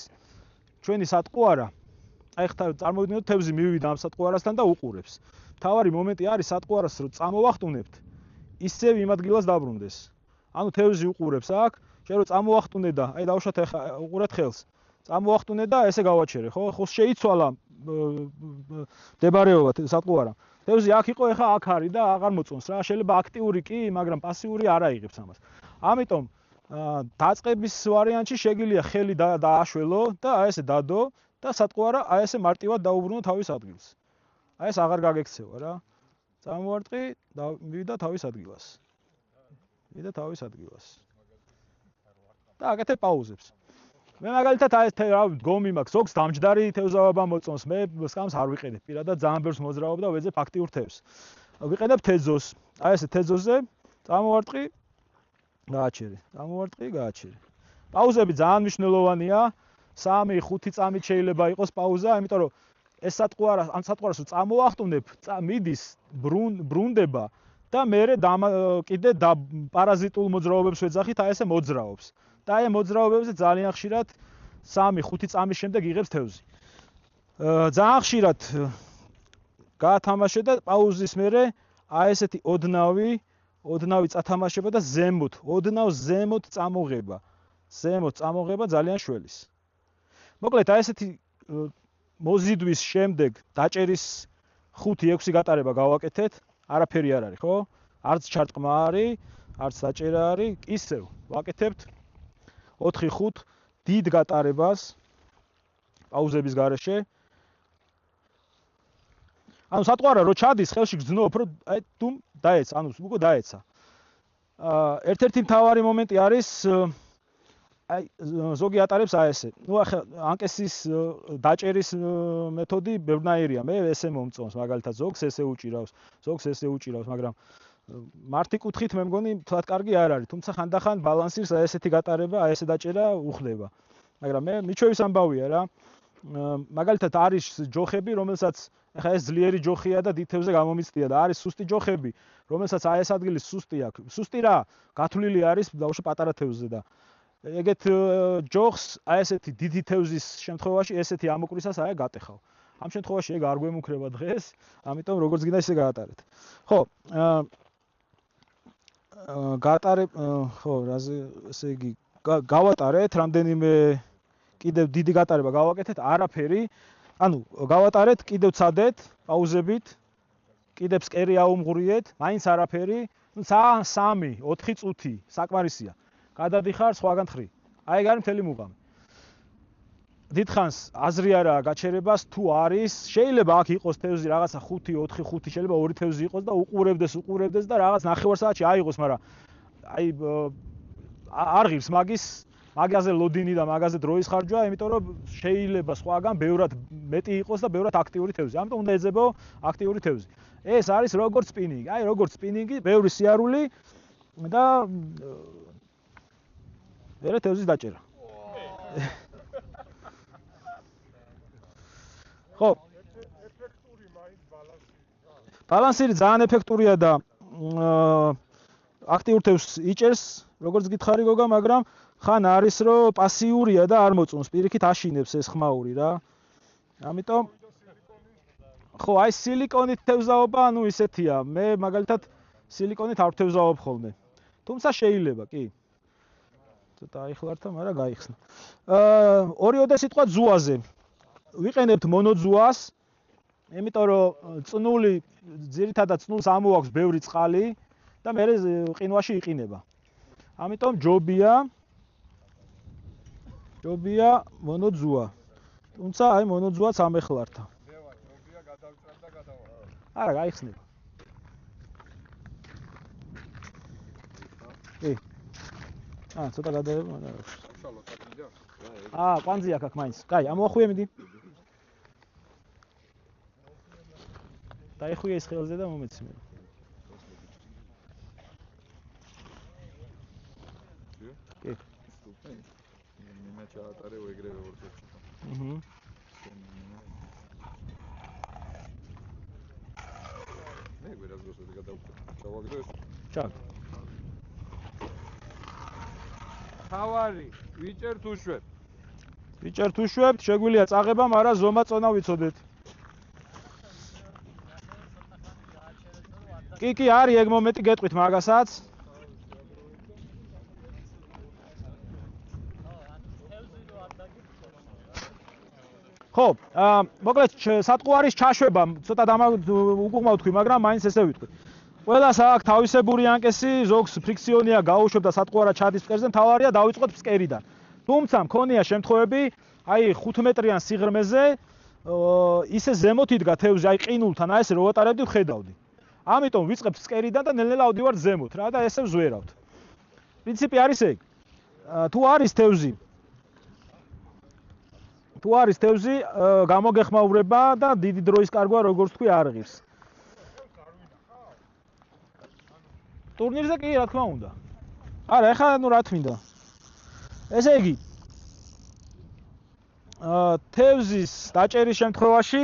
ჩვენი სატყუარა. აი ხა წარმოვიდგინოთ თევზი მივიდა ამ სატყუარასთან და უყურებს. მთავარი მომენტი არის სატყუარას რომ წამოვახტუნებთ, ისევ იმ ადგილას დაბრუნდეს. ანუ თევზი უყურებს აქ, შენ რომ წამოვახტუნე და აი დავუშვათ ახლა უყურეთ ხელს. წამოვახტუნე და ესე გავაჩერე, ხო? ხო შეიცვალა მდებარეობა სატყუარა. თევზი აქ იყო, ახლა აქ არის და აღარ მოწონს რა. შეიძლება აქტიური კი, მაგრამ პასიური არ აიღებს ამას. ამიტომ დაწყების ვარიანტში შეგიძლია ხელი დააშველო და აი ესე დადო და სატყუარა აი ესე მარტივად დაუბრუნო თავის ადგილს. აი ეს აღარ გაგექცევა რა. წამოვარტყი და მივიდა თავის ადგილას. და აკეთებ პაუზებს. მე მაგალითად აი ეს რა დგომი მაქვს, ზოგს დამჯდარი თევზაობა მოწონს, მე სკამს არ ვიყენებ. პირადად ძალიან ბევრს მოძრაობ და ვეძებ აქტიურ თევზს. ვიყენებ თეძოს. აი ესე თეძოზე წამოვარტყი გააჩერე. გააჩერე. პაუზები ძალიან მნიშვნელოვანია. 3-5 წამით შეიძლება იყოს პაუზა, იმიტომ რომ ეს ამ სატყუარას რომ წამოვახტუნებ, მიდის ბრუნდება და მერე კიდე პარაზიტულ მოძრაობებს ვეძახით, აი ესე მოძრაობს. და აი მოძრაობებზე ძალიან ხშირად 3-5 წამის შემდეგ იღებს თევზი. ძალიან ხშირად გაათამაშე და პაუზის მერე აი ესეთი ოდნავი წათამაშება და ზემოთ წამოღება. ძალიან შველის. მოკლედ აი ესეთი მოზიდვის შემდეგ დაჭერის 5-6 გატარება გავაკეთეთ, არაფერი არ არის, ხო? არც ჩარტყმა არის, არც დაჭერა არის, ისევ ვაკეთებთ 4-5 დიდ გატარებას პაუზების გარეშე. ანუ სატყვარა რო ჩადის ხელში გძნობ, რომ აი დუმ დაეცა, ანუ უკვე დაეცა. ერთ-ერთი მთავარი მომენტი არის აი ზოგი ატარებს აი ესე. ნუ ახლა ანკესის დაჭერის მეთოდი ბევრნაირია. მე ესე მომწონს, მაგალითად ზოგს ესე უჭირავს, მაგრამ მარტი კუთხით მე მგონი თვათ კარგი არ არის. თუმცა ხანდახან ბალანსირს აი ესეთი გატარება, აი ესე დაჭერა უხდება. მაგრამ მე მიჩვევის ამბავია რა. მაგალითად არის ჯოხები, რომელსაც ახლა ეს ძლიერი ჯოხია და დითევზე გამომიწდია და არის სუსტი ჯოხები, რომელსაც აი ეს ადგილი სუსტი აქვს. სუსტი რა, გათვლილი არის ბავშვი პატარა თევზზე და ეგეთ ჯოხს აი ესეთი დიდი თევზის შემთხვევაში ესეთი ამოკვისას აი გატეხავ. ამ შემთხვევაში ეგ არ გვემუქრება დღეს, ამიტომ როგორც გინდა ისე გაატარეთ. ხო, გაატარებ, ხო, რაზე ესე იგი გავატარეთ, რამდენიმე კიდევ დიდი გატარება გავაკეთეთ, არაფერი. ანუ გავატარეთ, კიდევ ცადეთ, პაუზებით, კიდევ სკერი აუმღვრიეთ, მაინც არაფერი, ну 3-4 წუთი საკმარისია. გადადიხარ სხვაგან ხრი. აი ეგ არის მთელი მუღამი. დიდხანს აზრი არაა გაჩერებას, თუ არის, შეიძლება აქ იყოს თევზი რაღაცა 5-4-5, შეიძლება 2 თევზი იყოს და უყურებდეს და რაღაც ნახევარ საათში აიღოს, მაგრამ აი არ ღირს მაგაზე ლოდინი და მაგაზე დროის ხარჯვა, იმიტომ რომ შეიძლება სხვაგან ბევრად მეტი იყოს და ბევრად აქტიური თევზი. ამიტომ უნდა ეძებო აქტიური თევზი. ეს არის როგორც სპინინგი. აი როგორც სპინინგი, ბევრი სიარული და მერე თევზის დაჭერა. ხო. ეფექტური მაინც ბალანსი. ბალანსი ძალიან ეფექტურია და აქტიურ თევზს იჭერს, როგორც გითხარი გოგა, მაგრამ ხან არის რომ პასიურია და არ მოწონს, პირიქით აშინებს ეს ხმაური რა. ამიტომ ხო, აი სილიკონით თევზაობა, ანუ ისეთია. მე მაგალითად სილიკონით არ ვთევზაობ ხოლმე. თუმცა შეიძლება, კი. ცოტა აიხლართა, მაგრამ გაიხსნა. ორიოდე სიტყვა ძუაზე. ვიყენებთ მონოძუას, იმიტომ რომ წნული ძირითადად წნულს ამოაქვს ბევრი წყალი და მე ყინვაში იყინება. ამიტომ ჯობია მონოძუა. თუმცა აი მონოძუაც ამეხლართა. ჯობია გადავჭრა და გადავა. არა, გაიხსნება. კი. ცოტა გადაება, მაგრამ შალოთ აკიდა. ყვანძი აქ მაინც. კაი, ამოახვიე მიდი. დაიხვიე ის ხელზე და მომეცი მე. კი. მინა ჩაატარე ეგრევე ორჯერ. მე ვერას გასული გადავწერ. ჩავაგდო ეს. ჩაგ. თავარი, ვიჭერთ უშვებ. ვიჭერთ უშვებთ, შეგვიძლია წაღება, მაგრამ ზომა წონა ვიცოდეთ. კი, არის ეგ მომენტი გეტყვით მაგასაც. ხო, მოკლედ სატყუარის ჩაშვება, ცოტა უკუღმა ვთქვი, მაგრამ მაინც ესე ვიტყვი. ყველას აქვს თავისებური ანკესი, ზოგს ფრიქციონია გაუშვებ და სატყუარა ჩადის ფსკერზე, მთავარია დავიწყოთ ფსკერიდან. თუმცა მქონია შემთხვევები, აი 5 მეტრიან სიღრმეზე, ისე ზემოთ იდგა თევზი, აი ყინულთან, აი ესე რო ვატარებდი, ვხედავდი. ამიტომ ვიწყებ ფსკერიდან და ნელ-ნელა ავდივარ ზემოთ რა და ესე ვზვერავთ. პრინციპი არის ეგ. თუ არის თევზი, გამოგეხმაურება და დიდი დროის კარგვა, როგორც თქვი, არ ღირს. ტურნირზე კი, რა თქმა უნდა. არა, ეხლა ნუ რა თქმა. ესე იგი, თევზის დაჭერის შემთხვევაში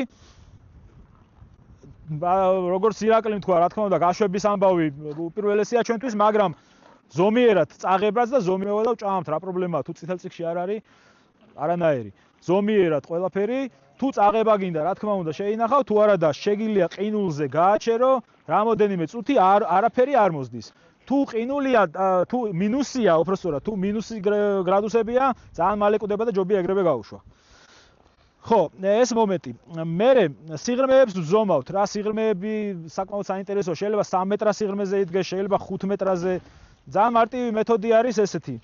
როგორც ირაკლიმ თქვა, რა თქმა უნდა, გაშვების ამბავი უპირველესია ჩვენთვის, მაგრამ ზომიერად წაღებაც და ზომიერად ვჭამთ, რა პრობლემაა, თუ წითელ წიგნში არ არის არანაირი. ზომიერად ყველაფერი, თუ წაღება გინდა, რა თქმა უნდა, შეინახავ, თუ არა და შეგიძლია ყინულზე გააჩერო, რამოდენიმე წუთი არაფერი არ მოსდის. თუ ყინულია, თუ მინუსია, უბრალოდ თუ მინუსი გრადუსებია, ძალიან მალე კვდება და ჯობია ეგრევე გაუშვა. ხო, ეს მომენტი. მერე სიღრმეებს ვზომავთ, რა სიღრმეები საკმაოდ საინტერესოა, შეიძლება 3 მეტრა სიღრმეზე იდგეს, შეიძლება 5 მეტრაზე. ძალიან მარტივი მეთოდი არის ესეთი.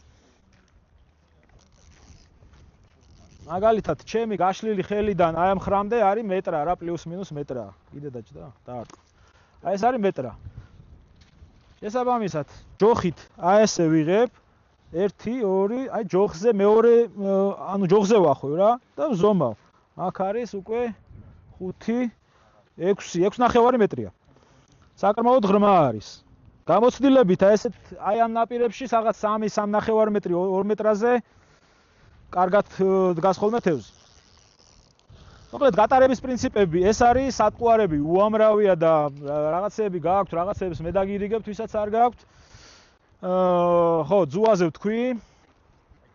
მაგალითად, ჩემი გაშლილი ხელიდან აი ამ ხრამდე არის მეტრა რა, პლუს-მინუს მეტრა. კიდე დაჭდა? დაარტყა. აი ეს არის მეტრა. შესაბამისად, ჯოხით აი ესე ვიღებ 1 2 აი ჯოხზე მეორე ანუ ჯოხზე ვახვევ რა და ვზომავ. აქ არის უკვე 5 6 ნახევარი მეტრია. საკმაოდ ღრმა არის. გამოცდილებით აი ესეთ აი ამ ნაპირებში რაღაც 3 ნახევარი მეტრი 2 მეტრაზე კარგად დგას ხოლმე თევზი. მოკლედ გატარების პრინციპები ეს არის, სატყუარები უამრავია და რაღაცეები გააქვთ, რაღაცეებს მე დაგირიგებთ, ვისაც არ გააქვთ. ხო, ძუაზე ვთქვი.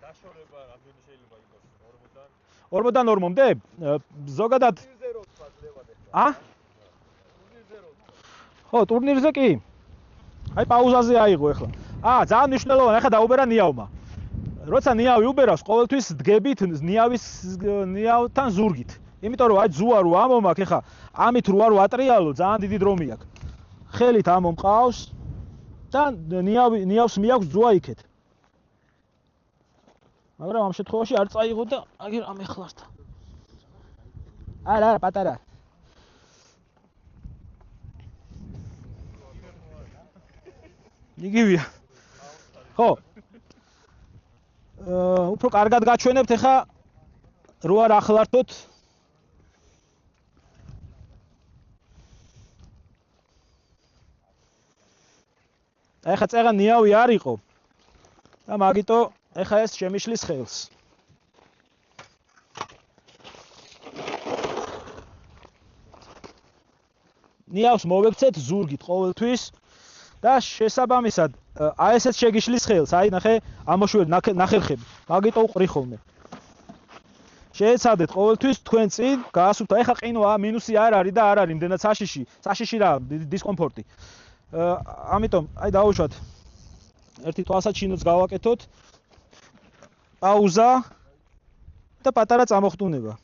დაშორება რამდენი შეიძლება იყოს 40-დან? 40-დან 40-მდე? ზოგადად ხო, ტურნირზე კი. აი პაუზაზე აიღო ახლა. ძალიან მნიშვნელოვანია, ახლა დაუბერა ნიავმა. როცა ნიავი უბერავს, ყოველთვის დგებით ნიავთან ზურგით. იმიტომ რომ აი ძუა რო ამომაქ, ახლა ამით რო არ ვატრიალო, ძალიან დიდი დრომი აქვს. ხელით ამომყავს და ნიავს მიაქვს ძუა იქეთ. მაგრამ ამ შემთხვევაში არ წაიღო და აგერ ამეხლარდა. არა, პატარა. იგივეა. ხო. უფრო კარგად გაჩვენებთ ახლა რო არ ახლართოთ. ახლა წეღან ნიავი არ იყო. და მაგიტო ახლა ეს შემიშლის ხელს. ნიავს მოვექცეთ ზურგით ყოველთვის. და შესაბამისად აი ესეც შეგიშლის ხელს, აი ნახე, ამოშვერეთ ნახერხები. მაგიტო უყრი ხოლმე. შეეცადეთ ყოველთვის თქვენ წინ გაასუფთა. ეხა ყინვა მინუსი არ არის და არ არის იმდენად საშიში რა, დისკომფორტი. ამიტომ აი დავუშვათ. ერთი თვალსაჩინოც გავაკეთოთ. პაუზა და პატარა წამოხტუნება.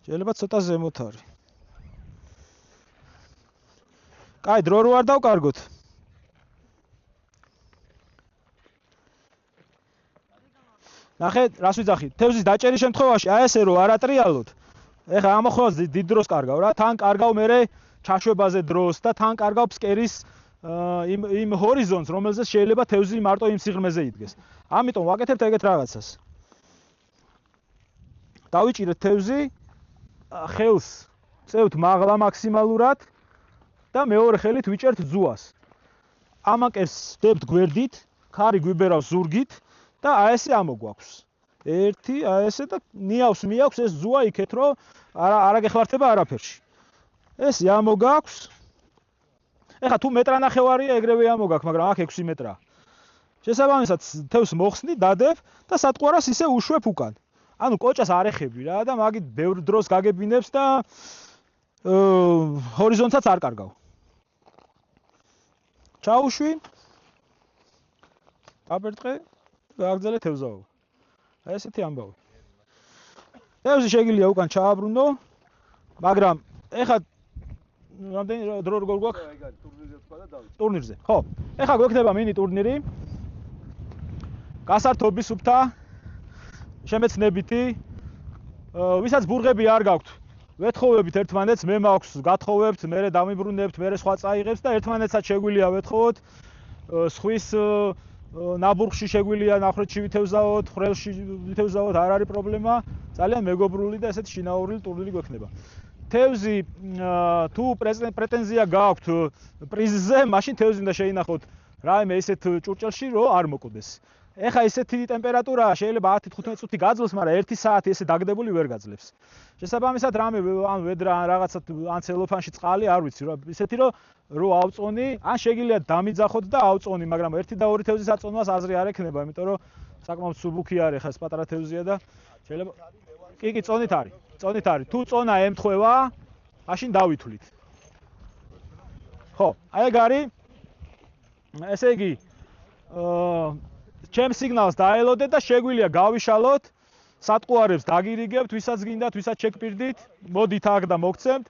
შეიძლება ცოტა ზემოთ არის. კაი, დრო რო არ დავკარგოთ. ნახე, რას ვიძახით? თევზის დაჭერის შემთხვევაში აი ესე რო არ ატრიალოთ. ეხლა ამოხვალს დიდ დროს კარგავ რა, თან კარგავ მერე ჩაშვებაზე დროს და თან კარგავ ფსკერის იმ ჰორიზონტს, რომელზეც შეიძლება თევზი მარტო იმ სიღრმეზე იდგეს. ამიტომ ვაკეთებთ ეგეთ რაღაცას. დავიჭირეთ თევზი ხელს წევთ მაღლა მაქსიმალურად და მეორე ხელით ვიჭერთ ძუას. ამაკერს დებთ გვერდით, ქარი გვიბერავს ზურგით და აი ესე ამოგვაქვს. 1 აი ესე და ნიავს მიაქვს ეს ძუა იქეთ რომ არ აგეხლართება არაფერში. ეს ამოგაქვს. ეხლა თუ მეტრანახევარია ეგრევე ამოგაქვს, მაგრამ აქ 6 მეტრაა. შესაბამისად თევზს მოხსნი, დადებ და სატყუარას ისე უშვებ უკან. ანუ კოჭას არ ეხები რა და მაგით ბევრ დროს გაგებინებს და ჰორიზონტსაც არ კარგავ. ჩაუშვი. აბერტყე, გააგზავნე თევზაო. აი ესეთი ამბავი. თევზი შეგიძლია უკან ჩააბრუნო, მაგრამ ეხლა რამდენი დრო როგორ გვაქვს? ტურნირზე თქვა და დავით. ტურნირზე. ხო. ეხლა გვექნება მინი ტურნირი. გასართობის უფთა შემეცნებითი, ვისაც ბურღები არ გაქვთ, ვეთხოვებით ერთმანეთს, მე მაქვს, გათხოვებთ, მე დამიბრუნებთ, მე სხვა წაიღებს და ერთმანეთსაც შეგვიძლია ვეთხოვოთ. სხვის ნაბურღში შეგვიძლია ნახრეთში ვითევზაოთ, ხრელში ვითევზაოთ, არ არის პრობლემა. ძალიან მეგობრული და ესეთი შინაურული ტურნირი გვექნება. თევზი თუ პრეტენზია გაქვთ პრიზზე, მაშინ თევზი უნდა შეინახოთ რაიმე ისეთ ჭურჭელში, რომ არ მოკვდეს. ეხა ისეთი ტემპერატურაა, შეიძლება 10-15 წუთი გაძლოს, მაგრამ 1 საათი ესე დაგდებული ვერ გაძლებს. შესაბამისად, რამე ან ვედრა ან რაღაცა ან ცელოფანში წყალი, არ ვიცი, რა, ისეთი რომ ავწონი, ან შეგიძლიათ დამიძახოთ და ავწონი, მაგრამ 1 და 2 თევზის აწონვას აზრი არ ექნება, იმიტომ რომ საკმაოდ სუბუქი არის, ხა ეს პატარა თევზია და შეიძლება კი, წონით არის. წონით არის. თუ წონა ემთხვევა, მაშინ დავითვლით. ხო, აი ეგ არის. ესე იგი, ჩემ სიგნალს დაელოდეთ და შეგვიძლია გავიშალოთ, სატყუარებს დაგირიგებთ, ვისაც გინდათ, ვისაც შეგპირდით, მოდით აქ და მოგცემთ.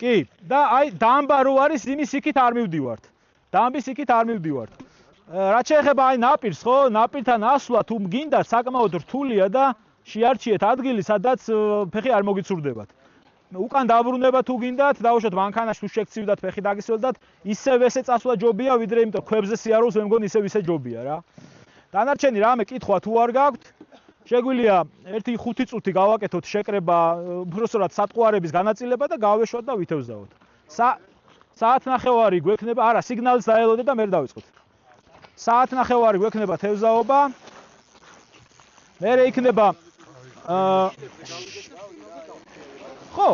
კი, და აი დამბა რო არის, იმის იქით არ მივდივართ. დამბის იქით არ მივდივართ. რაც შეეხება აი ნაპირს, ხო? ნაპირთან ასვლა თუ გინდათ, საკმაოდ რთულია და შეარჩიეთ ადგილი, სადაც ფეხი არ მოგიცურდებათ. უკან დაბრუნება თუ გინდათ, დაუშვათ მანქანაში თუ შეგცივდათ ფეხი დაგისველდათ, ისევ ესე წასვლა ჯობია, ვიდრე იმიტომ ქვებზე სიარულს მე მგონი ისევ ისე ჯობია რა. დანარჩენი რამე კითხვა თუ არ გაქვთ, შეგვიძლია 1-5 წუთი გავაკეთოთ შეკრება, უბრალოდ სატყუარების განაწილება და გავეშვათ და ვითევზაოთ. საათნახევარი გვექნება, არა, სიგნალს დაელოდეთ და მე დავიწყოთ. საათნახევარი გვექნება თევზაობა. მერე იქნება ხო